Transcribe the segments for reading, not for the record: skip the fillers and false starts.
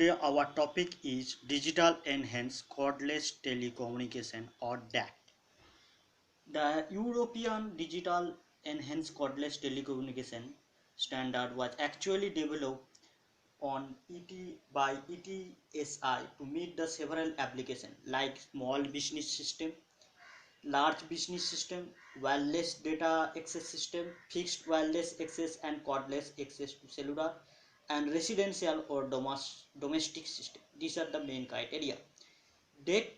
Today our topic is Digital Enhanced Cordless Telecommunication or DACT. The European Digital Enhanced Cordless Telecommunication standard was actually developed on by ETSI to meet the several applications like small business system, large business system, wireless data access system, fixed wireless access and cordless access to cellular, and residential or domestic system. These are the main criteria. Dect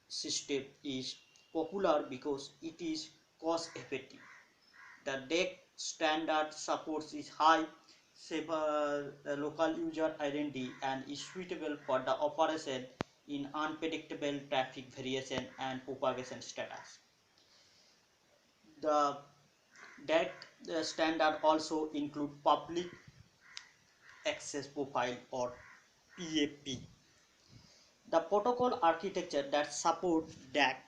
system is popular because it is cost effective. The Dect standard supports is high saver local user identity and is suitable for the operation in unpredictable traffic variation and propagation status. The that standard also include public access profile or PAP. The protocol architecture that support that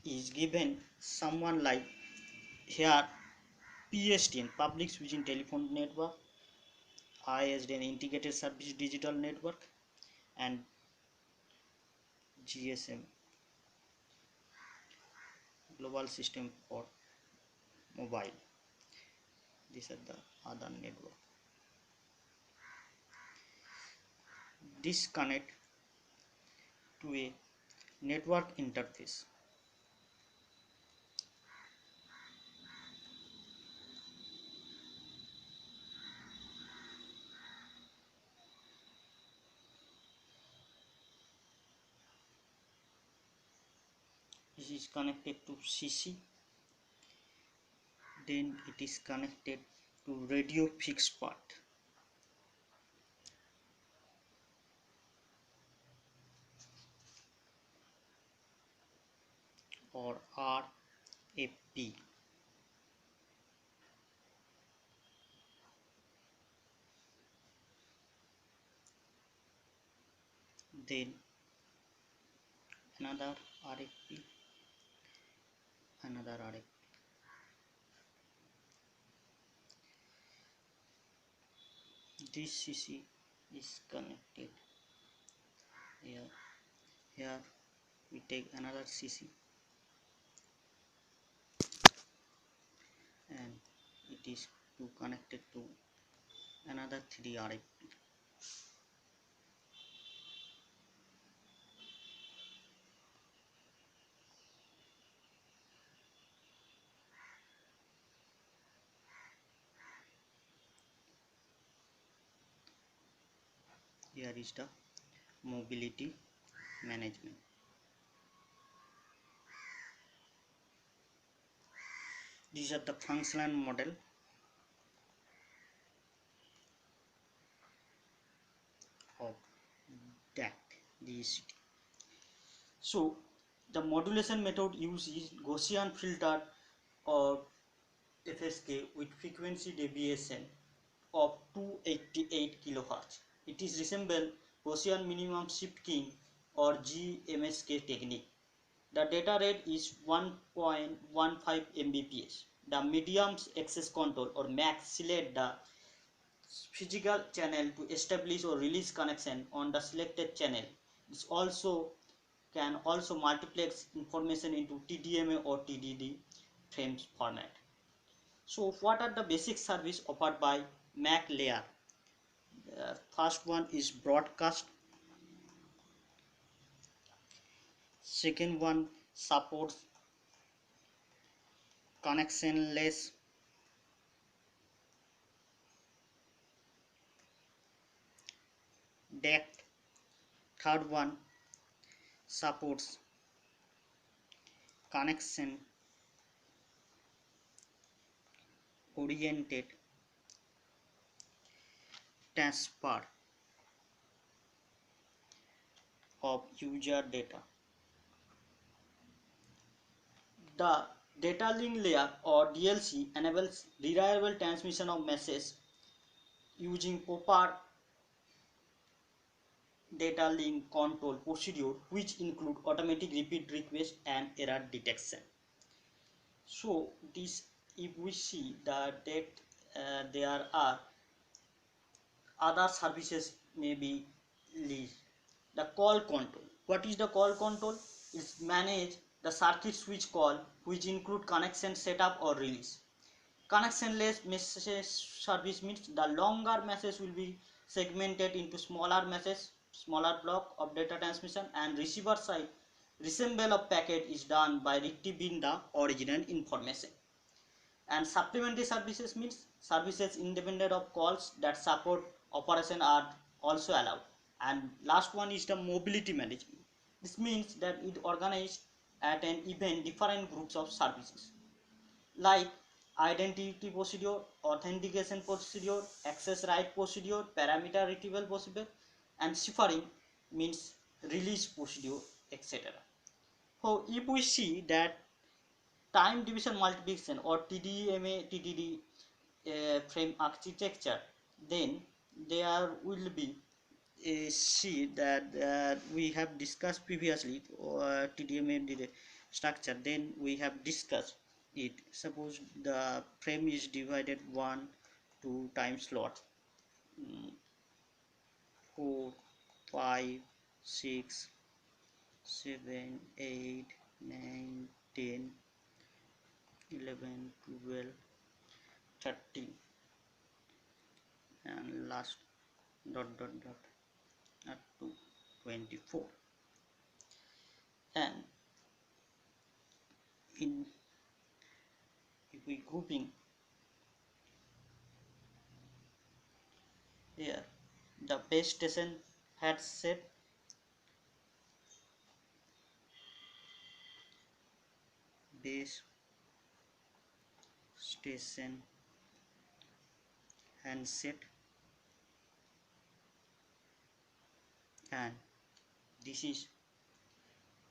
is given someone like here PSTN, Public Switching Telephone Network, ISDN, Integrated Service Digital Network, and GSM, Global System for Mobile. These are the other network. This connect to a network interface. This is connected to CC, then it is connected to radio fixed part or RFP. Then another RFP, another RFP. This CC is connected here. Here we take another CC and it is connected to another 3 RFP. Here is the mobility management. These are the functional model of DACT. So the modulation method used is Gaussian filter or FSK with frequency deviation of 288 kHz. It is resemble Gaussian minimum shift keying or GMSK technique. The data rate is 1.15 Mbps. The medium access control or MAC select the physical channel to establish or release connection on the selected channel. This also can also multiplex information into TDMA or TDD frames format. So what are the basic service offered by MAC layer? First one is broadcast. Second one supports connectionless. Dect. Third one supports connection oriented transfer of user data. The data link layer or DLC enables reliable transmission of message using proper data link control procedure, which include automatic repeat request and error detection. So this, if we see that there are other services may be Lease. The call control. What is the call control? It's manage the circuit switch call, which include connection setup or release. Connectionless message service means the longer message will be segmented into smaller messages, smaller block of data transmission, and receiver side resemble of packet is done by retrieving the original information. And supplementary services means services independent of calls that support operation are also allowed. And last one is the mobility management. This means that it organized at an event different groups of services like identity procedure, authentication procedure, access right procedure, parameter retrieval procedure, and ciphering means release procedure, etc. So if we see that time division multiplication or TDMA TDD frame architecture, then there will be a see that we have discussed previously TDMA structure. Then we have discussed it. Suppose the frame is divided 1 2 time slot, 4 5 6 7 8 9 10 11 12 13 and last dot dot dot up to 24. And in if we grouping here, the base station had set base station handset, and this is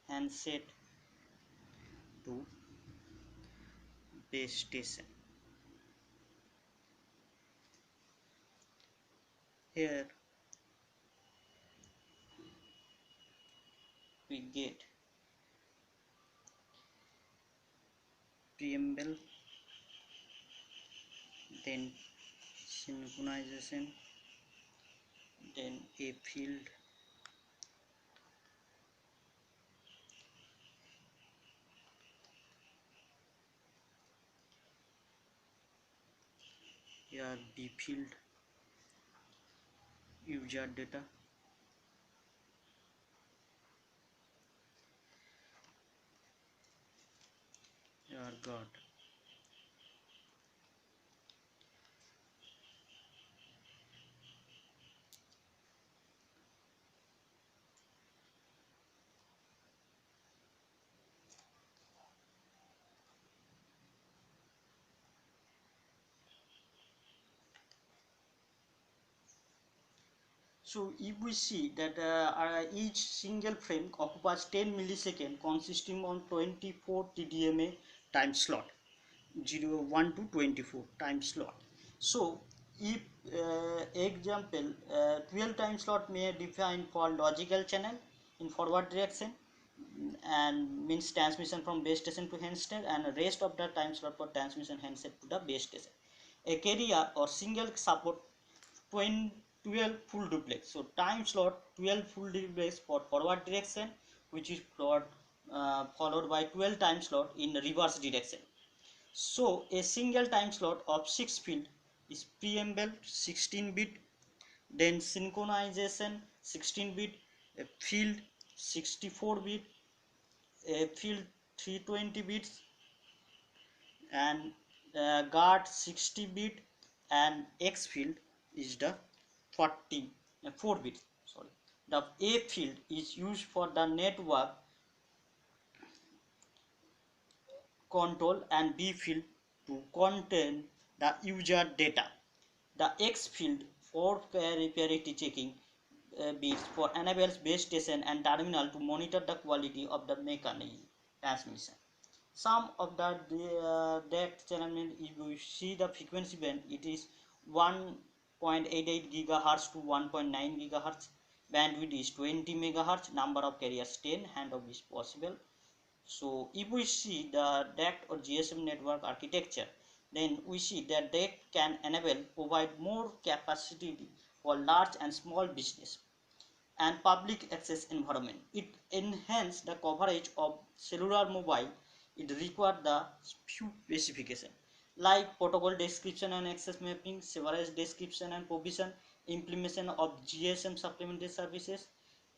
handset to base station. Here we get preamble, then synchronization, then a field, here B field, user data, here got. So if we see that each single frame occupies 10 milliseconds consisting of 24 TDMA time slot, 0 1 to 24 time slot. So if example 12 time slot may define for logical channel in forward direction and means transmission from base station to handset, and rest of the time slot for transmission handset to the base station. A carrier or single support 12 full duplex. So time slot 12 full duplex for forward direction, which is followed by 12 time slot in reverse direction. So a single time slot of 6 field is preamble 16 bit, then synchronization 16 bit, a field 64 bit, a field 320 bits, and guard 60 bit, and X field is the 4 bit. Sorry, the A field is used for the network control and B field to contain the user data. The X field for parity checking bits for enables base station and terminal to monitor the quality of the mechanism transmission. Some of the Dect channel, if you see the frequency band, it is 1.88 gigahertz to 1.9 gigahertz. Bandwidth is 20 megahertz. Number of carriers 10. Handoff is possible. So if we see the Dect or GSM network architecture, then we see that Dect can enable provide more capacity for large and small business, and public access environment. It enhances the coverage of cellular mobile. It requires the few specification like protocol description and access mapping, severance description and provision, implementation of GSM supplementary services,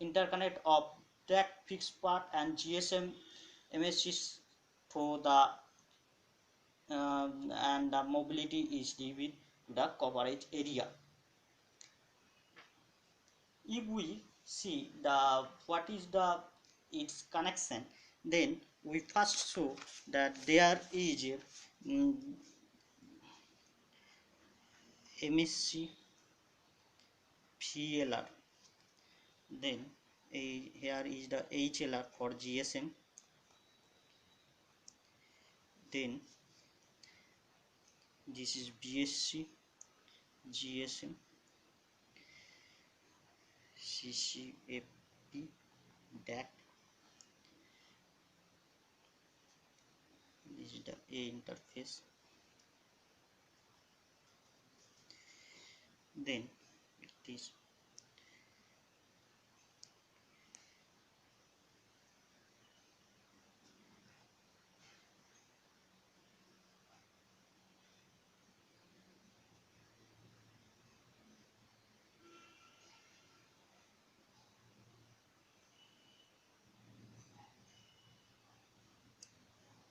interconnect of track fixed part and GSM MSCs for the and the mobility is limited to the coverage area. If we see the what is the its connection, then we first show that there is a MSC PLR, then here is the HLR for GSM, then this is BSC, GSM, CCFP, Dect. This is the A interface. Then it is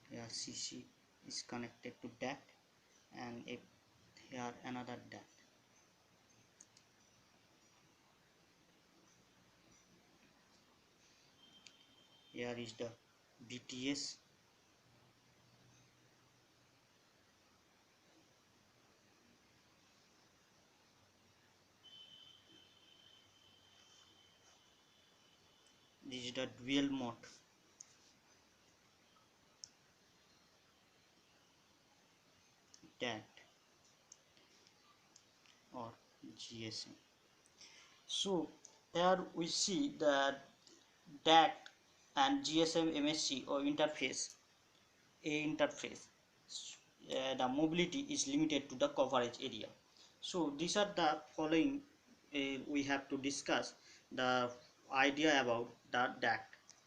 here CC is connected to Dect, and here another Dect. Here is the BTS, this is the dual mode Dect or GSM. So here we see that Dect and GSM MSC or interface, A interface, the mobility is limited to the coverage area. So these are the following we have to discuss the idea about the Dect.